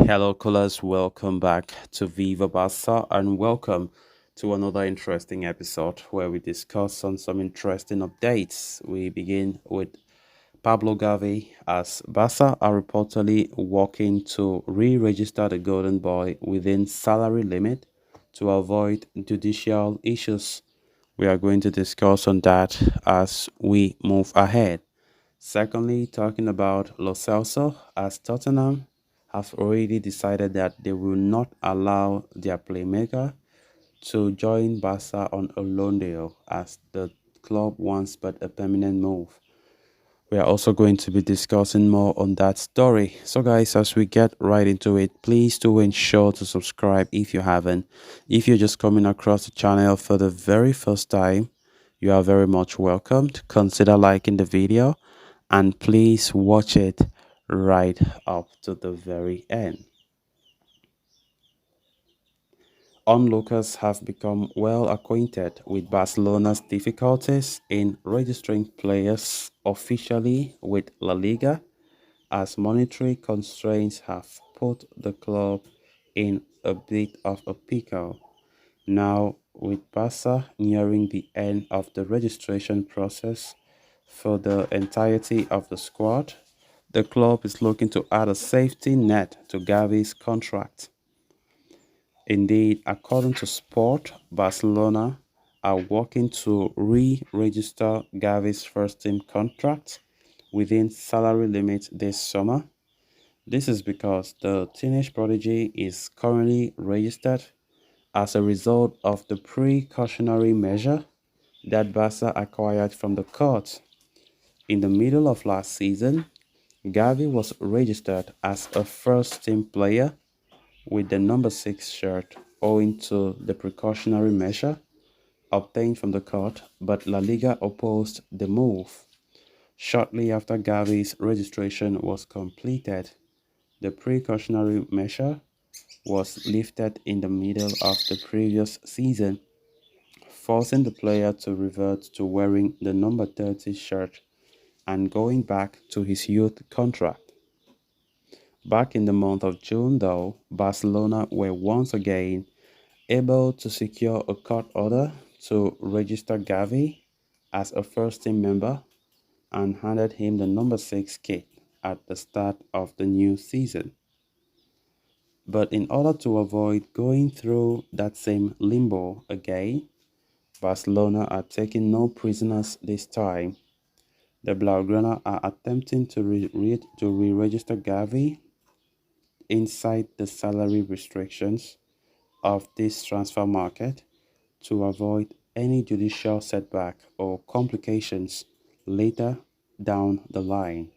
Hello, callers. Welcome back to Viva Barca and welcome to another interesting episode where we discuss on some interesting updates. We begin with Pablo Gavi as Barca are reportedly working to re-register the Golden Boy within salary limit to avoid judicial issues. We are going to discuss on that as we move ahead. Secondly, talking about Lo Celso, as Tottenham have already decided that they will not allow their playmaker to join Barca on a loan deal as the club wants but a permanent move. We are also going to be discussing more on that story. So guys, as we get right into it, please do ensure to subscribe if you haven't. If you're just coming across the channel for the very first time, you are very much welcomed. Consider liking the video and please watch it right up to the very end. Onlookers have become well acquainted with Barcelona's difficulties in registering players officially with La Liga, as monetary constraints have put the club in a bit of a pickle. Now, with Barca nearing the end of the registration process for the entirety of the squad, the club is looking to add a safety net to Gavi's contract. Indeed, according to Sport, Barcelona are working to re-register Gavi's first-team contract within salary limit this summer. This is because the teenage prodigy is currently registered as a result of the precautionary measure that Barca acquired from the court. In the middle of last season, Gavi was registered as a first-team player with the number 6 shirt owing to the precautionary measure obtained from the court, but La Liga opposed the move. Shortly after Gavi's registration was completed, the precautionary measure was lifted in the middle of the previous season, forcing the player to revert to wearing the number 30 shirt and going back to his youth contract. Back in the month of June, though, Barcelona were once again able to secure a court order to register Gavi as a first-team member and handed him the number 6 kit at the start of the new season. But in order to avoid going through that same limbo again, Barcelona are taking no prisoners this time. The Blaugrana are attempting to re-register Gavi inside the salary restrictions of this transfer market to avoid any judicial setback or complications later down the line.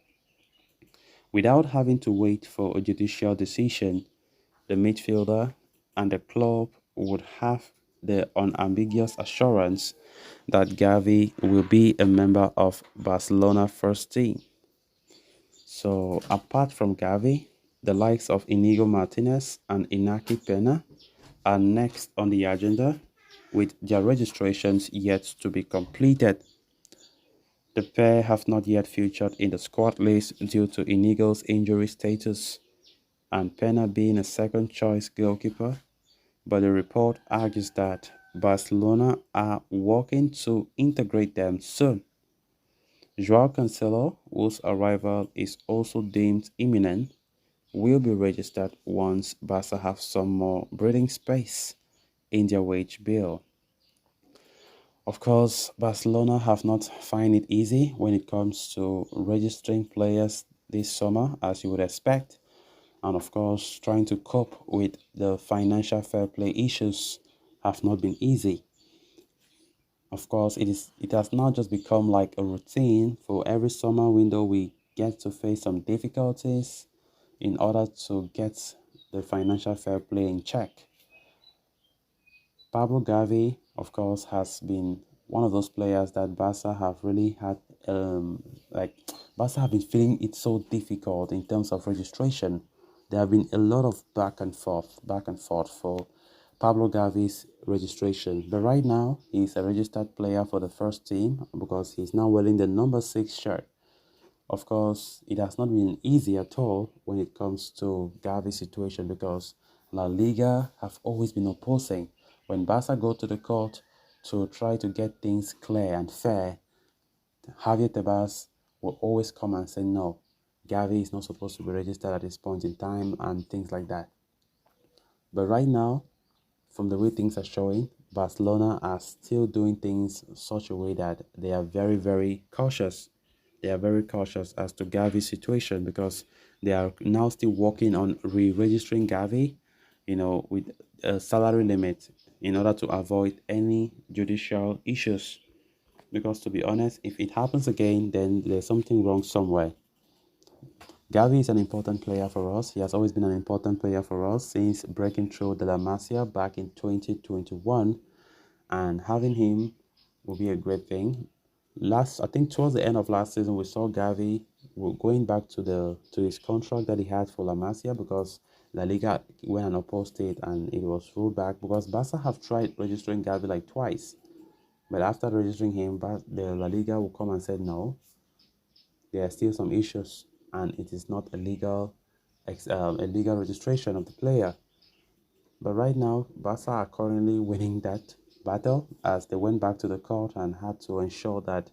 Without having to wait for a judicial decision, the midfielder and the club would have the unambiguous assurance that Gavi will be a member of Barcelona first team. So apart from Gavi, the likes of Inigo Martinez and Inaki Pena are next on the agenda, with their registrations yet to be completed. The pair have not yet featured in the squad list due to Inigo's injury status and Pena being a second-choice goalkeeper, but the report argues that Barcelona are working to integrate them soon. Joao Cancelo, whose arrival is also deemed imminent, will be registered once Barca have some more breathing space in their wage bill. Of course, Barcelona have not find it easy when it comes to registering players this summer, as you would expect, and of course, trying to cope with the financial fair play issues have not been easy. Of course, it has now just become like a routine. For every summer window we get to face some difficulties in order to get the financial fair play in check. Pablo Gavi, of course, has been one of those players that Barca have really had, like, Barca have been feeling it so difficult in terms of registration. There have been a lot of back and forth for Pablo Gavi's registration. But right now, he's a registered player for the first team because he's now wearing the number 6 shirt. Of course, it has not been easy at all when it comes to Gavi's situation because La Liga have always been opposing. When Barca go to the court to try to get things clear and fair, Javier Tebas will always come and say no. Gavi is not supposed to be registered at this point in time and things like that. But right now, from the way things are showing, Barcelona are still doing things such a way that they are very, very cautious. They are very cautious as to Gavi's situation because they are now still working on re-registering Gavi, with a salary limit in order to avoid any judicial issues. Because to be honest, if it happens again, then there's something wrong somewhere. Gavi is an important player for us. He has always been an important player for us since breaking through the La Masia back in 2021, and having him will be a great thing. I think towards the end of last season, we saw Gavi going back to his contract that he had for La Masia because La Liga went and opposed it and it was rolled back because Barca have tried registering Gavi like twice. But after registering him, the La Liga will come and say no, there are still some issues and it is not a legal registration of the player. But right now, Barca are currently winning that battle as they went back to the court and had to ensure that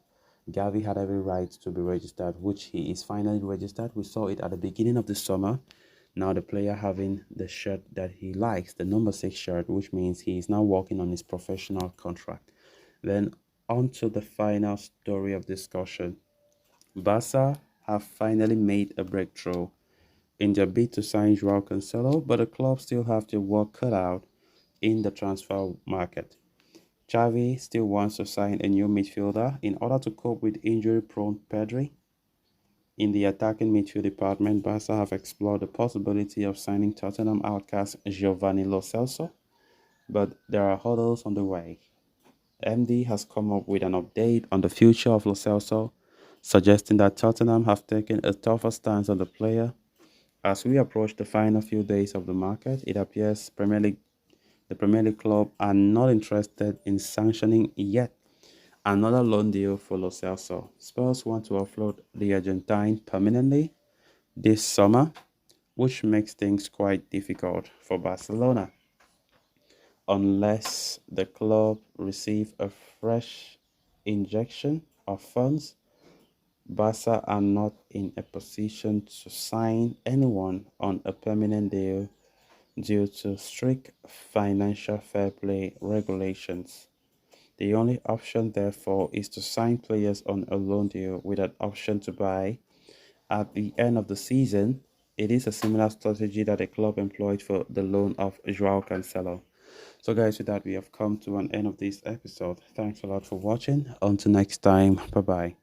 Gavi had every right to be registered, which he is finally registered. We saw it at the beginning of the summer. Now the player having the shirt that he likes, the number 6 shirt, which means he is now working on his professional contract. Then on to the final story of discussion. Barca have finally made a breakthrough in their bid to sign Joao Cancelo, but the club still have their work cut out in the transfer market. Xavi still wants to sign a new midfielder in order to cope with injury-prone Pedri. In the attacking midfield department, Barca have explored the possibility of signing Tottenham outcast Giovanni Lo Celso, but there are hurdles on the way. MD has come up with an update on the future of Lo Celso, suggesting that Tottenham have taken a tougher stance on the player. As we approach the final few days of the market, it appears the Premier League club are not interested in sanctioning yet another loan deal for Lo Celso. Spurs want to offload the Argentine permanently this summer, which makes things quite difficult for Barcelona unless the club receive a fresh injection of funds. Barca are not in a position to sign anyone on a permanent deal due to strict financial fair play regulations. The only option, therefore, is to sign players on a loan deal with an option to buy at the end of the season. It is a similar strategy that the club employed for the loan of Joao Cancelo. So, guys, with that, we have come to an end of this episode. Thanks a lot for watching. Until next time, bye bye.